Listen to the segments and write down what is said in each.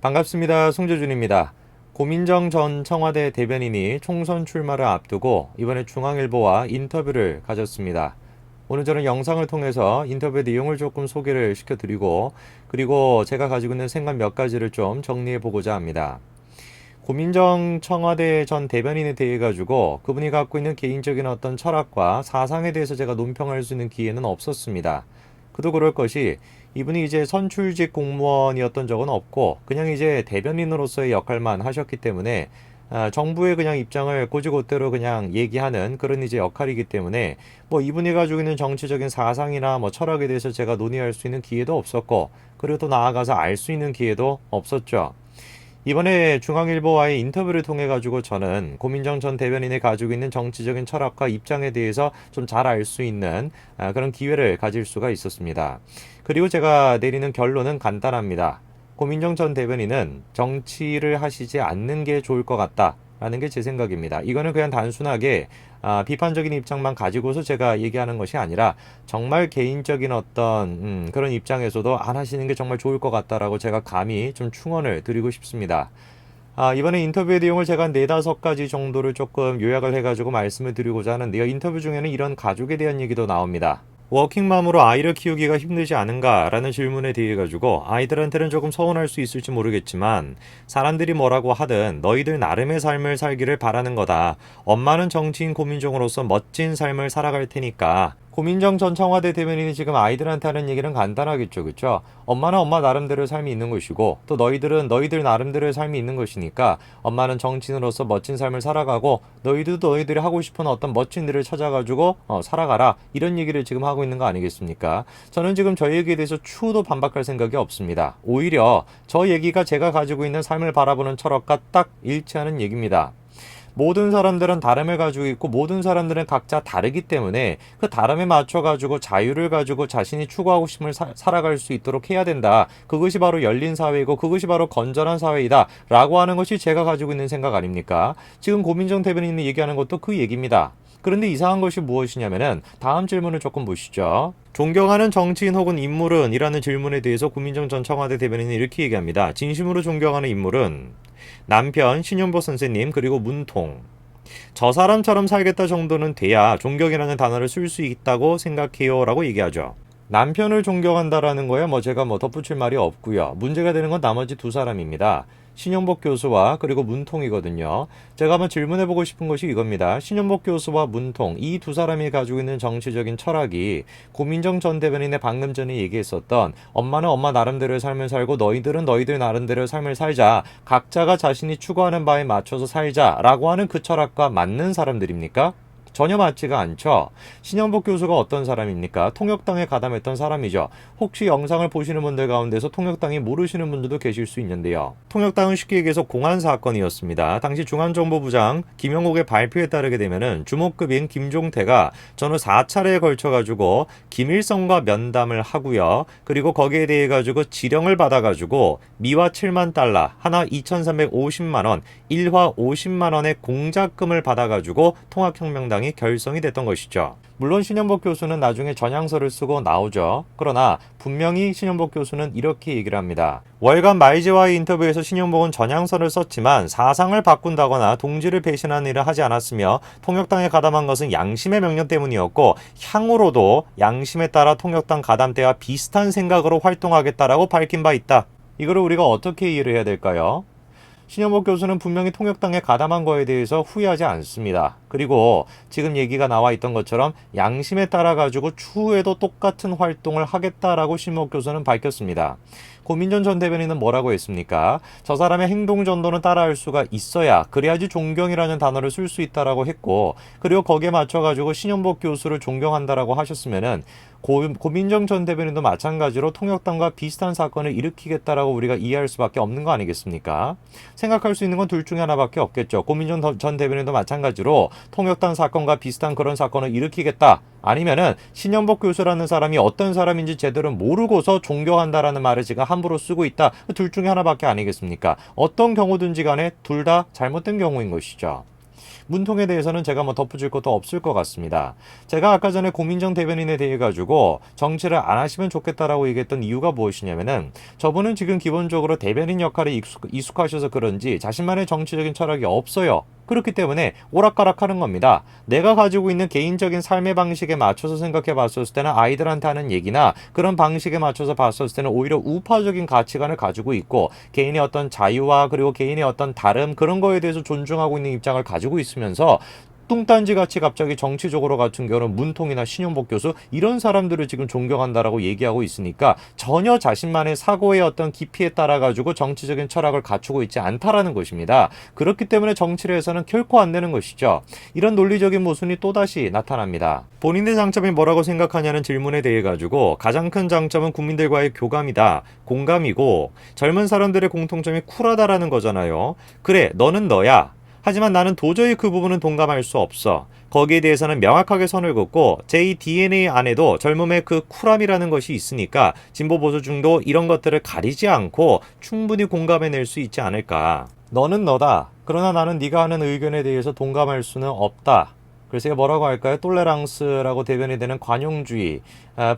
반갑습니다. 송재준입니다. 고민정 전 청와대 대변인이 총선 출마를 앞두고 이번에 중앙일보와 인터뷰를 가졌습니다. 오늘 저는 영상을 통해서 인터뷰 내용을 조금 소개를 시켜드리고 그리고 제가 가지고 있는 생각 몇 가지를 좀 정리해 보고자 합니다. 고민정 청와대 전 대변인에 대해 가지고 그분이 갖고 있는 개인적인 어떤 철학과 사상에 대해서 제가 논평할 수 있는 기회는 없었습니다. 그도 그럴 것이 이분이 이제 선출직 공무원이었던 적은 없고 그냥 이제 대변인으로서의 역할만 하셨기 때문에 정부의 그냥 입장을 곧이곧대로 그냥 얘기하는 그런 이제 역할이기 때문에 뭐 이분이 가지고 있는 정치적인 사상이나 뭐 철학에 대해서 제가 논의할 수 있는 기회도 없었고 그리고 또 나아가서 알 수 있는 기회도 없었죠. 이번에 중앙일보와의 인터뷰를 통해 가지고 저는 고민정 전 대변인이 가지고 있는 정치적인 철학과 입장에 대해서 좀 잘 알 수 있는 그런 기회를 가질 수가 있었습니다. 그리고 제가 내리는 결론은 간단합니다. 고민정 전 대변인은 정치를 하시지 않는 게 좋을 것 같다라는 게 제 생각입니다. 이거는 그냥 단순하게 비판적인 입장만 가지고서 제가 얘기하는 것이 아니라 정말 개인적인 어떤 그런 입장에서도 안 하시는 게 정말 좋을 것 같다라고 제가 감히 좀 충언을 드리고 싶습니다. 이번에 인터뷰의 내용을 제가 한 4-5가지 정도를 조금 요약을 해가지고 말씀을 드리고자 하는데요. 인터뷰 중에는 이런 가족에 대한 얘기도 나옵니다. 워킹맘으로 아이를 키우기가 힘들지 않은가라는 질문에 대해 가지고 아이들한테는 조금 서운할 수 있을지 모르겠지만 사람들이 뭐라고 하든 너희들 나름의 삶을 살기를 바라는 거다. 엄마는 정치인 고민정으로서 멋진 삶을 살아갈 테니까. 고민정 전 청와대 대변인이 지금 아이들한테 하는 얘기는 간단하겠죠, 그렇죠? 엄마는 엄마 나름대로의 삶이 있는 것이고 또 너희들은 너희들 나름대로의 삶이 있는 것이니까 엄마는 정치인으로서 멋진 삶을 살아가고 너희들도 너희들이 하고 싶은 어떤 멋진 일을 찾아가지고 살아가라 이런 얘기를 지금 하고 있는 거 아니겠습니까? 저는 지금 저 얘기에 대해서 추후도 반박할 생각이 없습니다. 오히려 저 얘기가 제가 가지고 있는 삶을 바라보는 철학과 딱 일치하는 얘기입니다. 모든 사람들은 다름을 가지고 있고 모든 사람들은 각자 다르기 때문에 그 다름에 맞춰가지고 자유를 가지고 자신이 추구하고 싶은 살아갈 수 있도록 해야 된다. 그것이 바로 열린 사회이고 그것이 바로 건전한 사회이다. 라고 하는 것이 제가 가지고 있는 생각 아닙니까? 지금 고민정 대변인이 얘기하는 것도 그 얘기입니다. 그런데 이상한 것이 무엇이냐면은 다음 질문을 조금 보시죠. 존경하는 정치인 혹은 인물은? 이라는 질문에 대해서 고민정 전 청와대 대변인은 이렇게 얘기합니다. 진심으로 존경하는 인물은 남편 신윤보 선생님 그리고 문통. 저 사람처럼 살겠다 정도는 돼야 존경이라는 단어를 쓸 수 있다고 생각해요 라고 얘기하죠. 남편을 존경한다라는 거에 제가 덧붙일 말이 없고요. 문제가 되는 건 나머지 두 사람입니다. 신영복 교수와 그리고 문통이거든요. 제가 한번 질문해보고 싶은 것이 이겁니다. 신영복 교수와 문통 이 두 사람이 가지고 있는 정치적인 철학이 고민정 전 대변인의 방금 전에 얘기했었던 엄마는 엄마 나름대로의 삶을 살고 너희들은 너희들 나름대로의 삶을 살자 각자가 자신이 추구하는 바에 맞춰서 살자라고 하는 그 철학과 맞는 사람들입니까? 전혀 맞지가 않죠. 신영복 교수가 어떤 사람입니까? 통역당에 가담했던 사람이죠. 혹시 영상을 보시는 분들 가운데서 통역당이 모르시는 분들도 계실 수 있는데요. 통역당은 쉽게 얘기해서 공안 사건이었습니다. 당시 중앙정보부장 김영옥의 발표에 따르게 되면은 주목급인 김종태가 전후 4차례에 걸쳐가지고 김일성과 면담을 하고요. 그리고 거기에 대해 가지고 지령을 받아가지고 미화 7만 달러, 하나 2,350만 원, 1화 50만 원의 공작금을 받아가지고 통합혁명당이 결성이 됐던 것이죠. 물론 신영복 교수는 나중에 전향서를 쓰고 나오죠. 그러나 분명히 신영복 교수는 이렇게 얘기를 합니다. 월간 마이제와의 인터뷰에서 신영복은 전향서를 썼지만 사상을 바꾼다거나 동지를 배신하는 일을 하지 않았으며 통역당에 가담한 것은 양심의 명령 때문이었고 향후로도 양심에 따라 통역당 가담 때와 비슷한 생각으로 활동하겠다라고 밝힌 바 있다. 이거를 우리가 어떻게 이해를 해야 될까요? 신영복 교수는 분명히 통역당에 가담한 거에 대해서 후회하지 않습니다. 그리고 지금 얘기가 나와 있던 것처럼 양심에 따라 가지고 추후에도 똑같은 활동을 하겠다라고 신영복 교수는 밝혔습니다. 고민정 전 대변인은 뭐라고 했습니까? 저 사람의 행동 전도는 따라할 수가 있어야 그래야지 존경이라는 단어를 쓸 수 있다라고 했고 그리고 거기에 맞춰가지고 신영복 교수를 존경한다라고 하셨으면은 고민정 전 대변인도 마찬가지로 통역당과 비슷한 사건을 일으키겠다라고 우리가 이해할 수밖에 없는 거 아니겠습니까? 생각할 수 있는 건 둘 중에 하나밖에 없겠죠. 고민정 전 대변인도 마찬가지로 통역당 사건과 비슷한 그런 사건을 일으키겠다. 아니면은 신영복 교수라는 사람이 어떤 사람인지 제대로 모르고서 존경한다라는 말을 지금 함부로 쓰고 있다. 둘 중에 하나밖에 아니겠습니까? 어떤 경우든지 간에 둘 다 잘못된 경우인 것이죠. 문통에 대해서는 제가 뭐 덧붙일 것도 없을 것 같습니다. 제가 아까 전에 고민정 대변인에 대해 가지고 정치를 안 하시면 좋겠다라고 얘기했던 이유가 무엇이냐면은 저분은 지금 기본적으로 대변인 역할에 익숙하셔서 그런지 자신만의 정치적인 철학이 없어요. 그렇기 때문에 오락가락하는 겁니다. 내가 가지고 있는 개인적인 삶의 방식에 맞춰서 생각해 봤었을 때는 아이들한테 하는 얘기나 그런 방식에 맞춰서 봤었을 때는 오히려 우파적인 가치관을 가지고 있고 개인의 어떤 자유와 그리고 개인의 어떤 다름 그런 거에 대해서 존중하고 있는 입장을 가지고 있으면서 뚱딴지 같이 갑자기 정치적으로 같은 경우는 문통이나 신용복 교수 이런 사람들을 지금 존경한다라고 얘기하고 있으니까 전혀 자신만의 사고의 어떤 깊이에 따라 가지고 정치적인 철학을 갖추고 있지 않다라는 것입니다. 그렇기 때문에 정치를 해서는 결코 안 되는 것이죠. 이런 논리적인 모순이 또다시 나타납니다. 본인의 장점이 뭐라고 생각하냐는 질문에 대해 가지고 가장 큰 장점은 국민들과의 교감이다. 공감이고 젊은 사람들의 공통점이 쿨하다라는 거잖아요. 그래, 너는 너야. 하지만 나는 도저히 그 부분은 동감할 수 없어. 거기에 대해서는 명확하게 선을 긋고 제 DNA 안에도 젊음의 그 쿨함이라는 것이 있으니까 진보 보수 중도 이런 것들을 가리지 않고 충분히 공감해낼 수 있지 않을까. 너는 너다. 그러나 나는 네가 하는 의견에 대해서 동감할 수는 없다. 그래서 이게 뭐라고 할까요? 똘레랑스라고 대변이 되는 관용주의,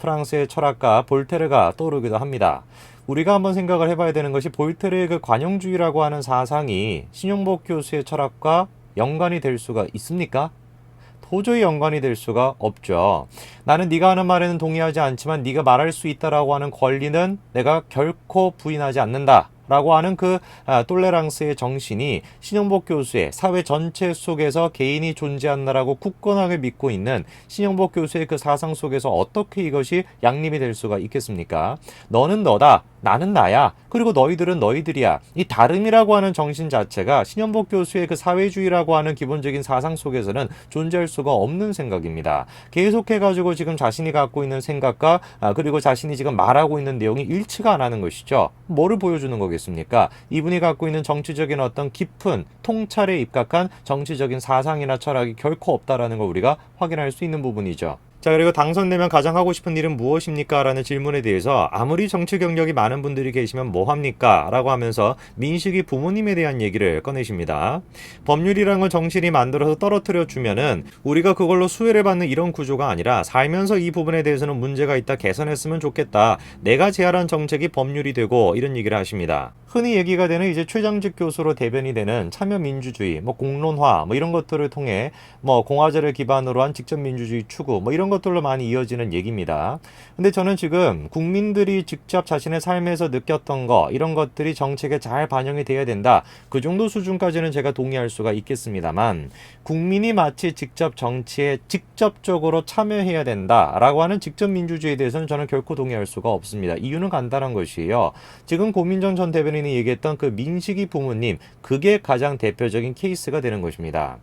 프랑스의 철학가 볼테르가 떠오르기도 합니다. 우리가 한번 생각을 해봐야 되는 것이 볼테르의 그 관용주의라고 하는 사상이 신용복 교수의 철학과 연관이 될 수가 있습니까? 도저히 연관이 될 수가 없죠. 나는 네가 하는 말에는 동의하지 않지만 네가 말할 수 있다라고 하는 권리는 내가 결코 부인하지 않는다. 라고 하는 그 똘레랑스의 정신이 신용복 교수의 사회 전체 속에서 개인이 존재한다라고 굳건하게 믿고 있는 신용복 교수의 그 사상 속에서 어떻게 이것이 양립이 될 수가 있겠습니까? 너는 너다. 나는 나야. 그리고 너희들은 너희들이야. 이 다름이라고 하는 정신 자체가 신현복 교수의 그 사회주의라고 하는 기본적인 사상 속에서는 존재할 수가 없는 생각입니다. 계속해가지고 지금 자신이 갖고 있는 생각과 그리고 자신이 지금 말하고 있는 내용이 일치가 안 하는 것이죠. 뭐를 보여주는 거겠습니까? 이분이 갖고 있는 정치적인 어떤 깊은 통찰에 입각한 정치적인 사상이나 철학이 결코 없다라는 걸 우리가 확인할 수 있는 부분이죠. 자, 그리고 당선되면 가장 하고 싶은 일은 무엇입니까? 라는 질문에 대해서 아무리 정치 경력이 많은 분들이 계시면 뭐합니까? 라고 하면서 민식이 부모님에 대한 얘기를 꺼내십니다. 법률이란 걸 정신이 만들어서 떨어뜨려 주면은 우리가 그걸로 수혜를 받는 이런 구조가 아니라 살면서 이 부분에 대해서는 문제가 있다, 개선했으면 좋겠다. 내가 제안한 정책이 법률이 되고 이런 얘기를 하십니다. 흔히 얘기가 되는 이제 최장직 교수로 대변이 되는 참여민주주의, 공론화, 이런 것들을 통해 공화제를 기반으로 한 직접민주주의 추구, 이런 것들로 많이 이어지는 얘기입니다. 근데 저는 지금 국민들이 직접 자신의 삶에서 느꼈던 거, 이런 것들이 정책에 잘 반영이 돼야 된다. 그 정도 수준까지는 제가 동의할 수가 있겠습니다만, 국민이 마치 직접 정치에 직접적으로 참여해야 된다라고 하는 직접민주주의에 대해서는 저는 결코 동의할 수가 없습니다. 이유는 간단한 것이에요. 지금 고민정 전 대변인이 얘기했던 그 민식이 부모님, 그게 가장 대표적인 케이스가 되는 것입니다.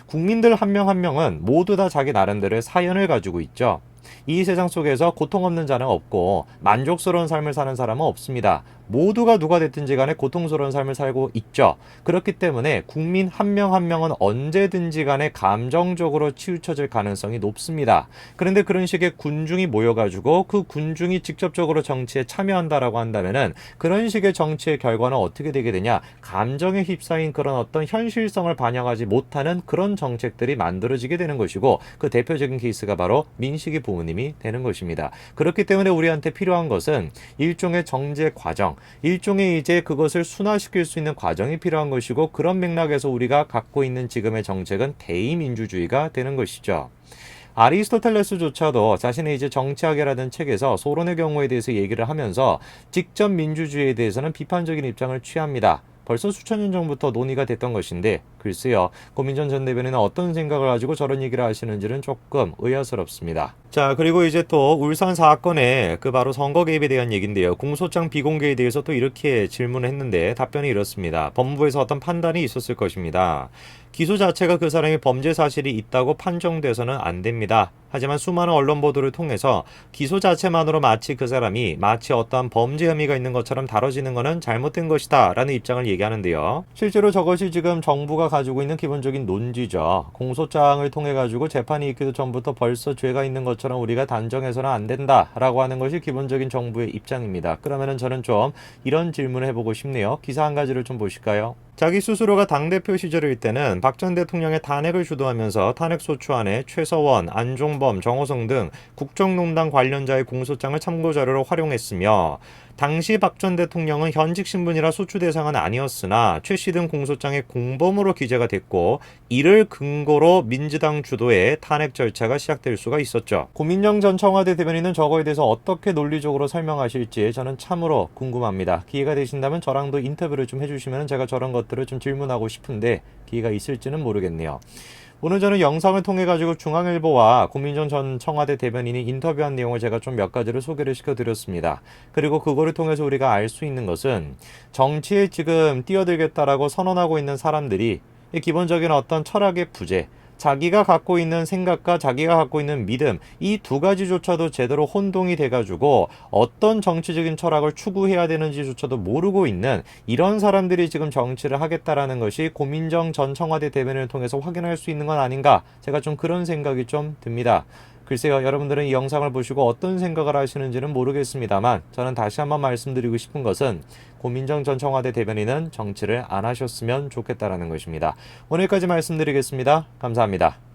국민들 한 명 한 명은 모두 다 자기 나름대로의 사연을 가지고 있죠. 이 세상 속에서 고통 없는 자는 없고 만족스러운 삶을 사는 사람은 없습니다. 모두가 누가 됐든지 간에 고통스러운 삶을 살고 있죠. 그렇기 때문에 국민 한 명 한 명은 언제든지 간에 감정적으로 치우쳐질 가능성이 높습니다. 그런데 그런 식의 군중이 모여가지고 그 군중이 직접적으로 정치에 참여한다라고 한다면은 그런 식의 정치의 결과는 어떻게 되게 되냐? 감정에 휩싸인 그런 어떤 현실성을 반영하지 못하는 그런 정책들이 만들어지게 되는 것이고 그 대표적인 케이스가 바로 민식이 부모님이 되는 것입니다. 그렇기 때문에 우리한테 필요한 것은 일종의 정제 과정, 일종의 이제 그것을 순화시킬 수 있는 과정이 필요한 것이고 그런 맥락에서 우리가 갖고 있는 지금의 정책은 대의민주주의가 되는 것이죠. 아리스토텔레스조차도 자신의 이제 정치학이라는 책에서 소론의 경우에 대해서 얘기를 하면서 직접 민주주의에 대해서는 비판적인 입장을 취합니다. 벌써 수천 년 전부터 논의가 됐던 것인데 글쎄요, 고민정 전 대변인은 어떤 생각을 가지고 저런 얘기를 하시는지는 조금 의아스럽습니다. 자, 그리고 이제 또 울산 사건의 그 바로 선거 개입에 대한 얘기인데요. 공소장 비공개에 대해서 또 이렇게 질문을 했는데 답변이 이렇습니다. 법무부에서 어떤 판단이 있었을 것입니다. 기소 자체가 그 사람이 범죄 사실이 있다고 판정돼서는 안 됩니다. 하지만 수많은 언론 보도를 통해서 기소 자체만으로 마치 그 사람이 마치 어떠한 범죄 혐의가 있는 것처럼 다뤄지는 것은 잘못된 것이다 라는 입장을 얘기하는데요. 실제로 저것이 지금 정부가 가지고 있는 기본적인 논지죠. 공소장을 통해 가지고 재판이 있기도 전부터 벌써 죄가 있는 것처럼 우리가 단정해서는 안 된다 라고 하는 것이 기본적인 정부의 입장입니다. 그러면은 저는 좀 이런 질문을 해보고 싶네요. 기사 한 가지를 좀 보실까요? 자기 스스로가 당대표 시절일 때는 박 전 대통령의 탄핵을 주도하면서 탄핵소추안에 최서원, 안종범, 정호성 등 국정농단 관련자의 공소장을 참고자료로 활용했으며 당시 박 전 대통령은 현직 신분이라 소추 대상은 아니었으나 최 씨 등 공소장에 공범으로 기재가 됐고 이를 근거로 민주당 주도의 탄핵 절차가 시작될 수가 있었죠. 고민정 전 청와대 대변인은 저거에 대해서 어떻게 논리적으로 설명하실지 저는 참으로 궁금합니다. 기회가 되신다면 저랑도 인터뷰를 좀 해주시면 제가 저런 것들을 좀 질문하고 싶은데 기회가 있을지는 모르겠네요. 오늘 저는 영상을 통해 가지고 중앙일보와 고민정 전 청와대 대변인이 인터뷰한 내용을 제가 좀 몇 가지를 소개를 시켜드렸습니다. 그리고 그거를 통해서 우리가 알 수 있는 것은 정치에 지금 뛰어들겠다라고 선언하고 있는 사람들이 기본적인 어떤 철학의 부재, 자기가 갖고 있는 생각과 자기가 갖고 있는 믿음, 이 두 가지조차도 제대로 혼동이 돼가지고 어떤 정치적인 철학을 추구해야 되는지조차도 모르고 있는 이런 사람들이 지금 정치를 하겠다라는 것이 고민정 전 청와대 대변인을 통해서 확인할 수 있는 건 아닌가, 제가 좀 그런 생각이 좀 듭니다. 글쎄요, 여러분들은 이 영상을 보시고 어떤 생각을 하시는지는 모르겠습니다만 저는 다시 한번 말씀드리고 싶은 것은 고민정 전 청와대 대변인은 정치를 안 하셨으면 좋겠다라는 것입니다. 오늘까지 말씀드리겠습니다. 감사합니다.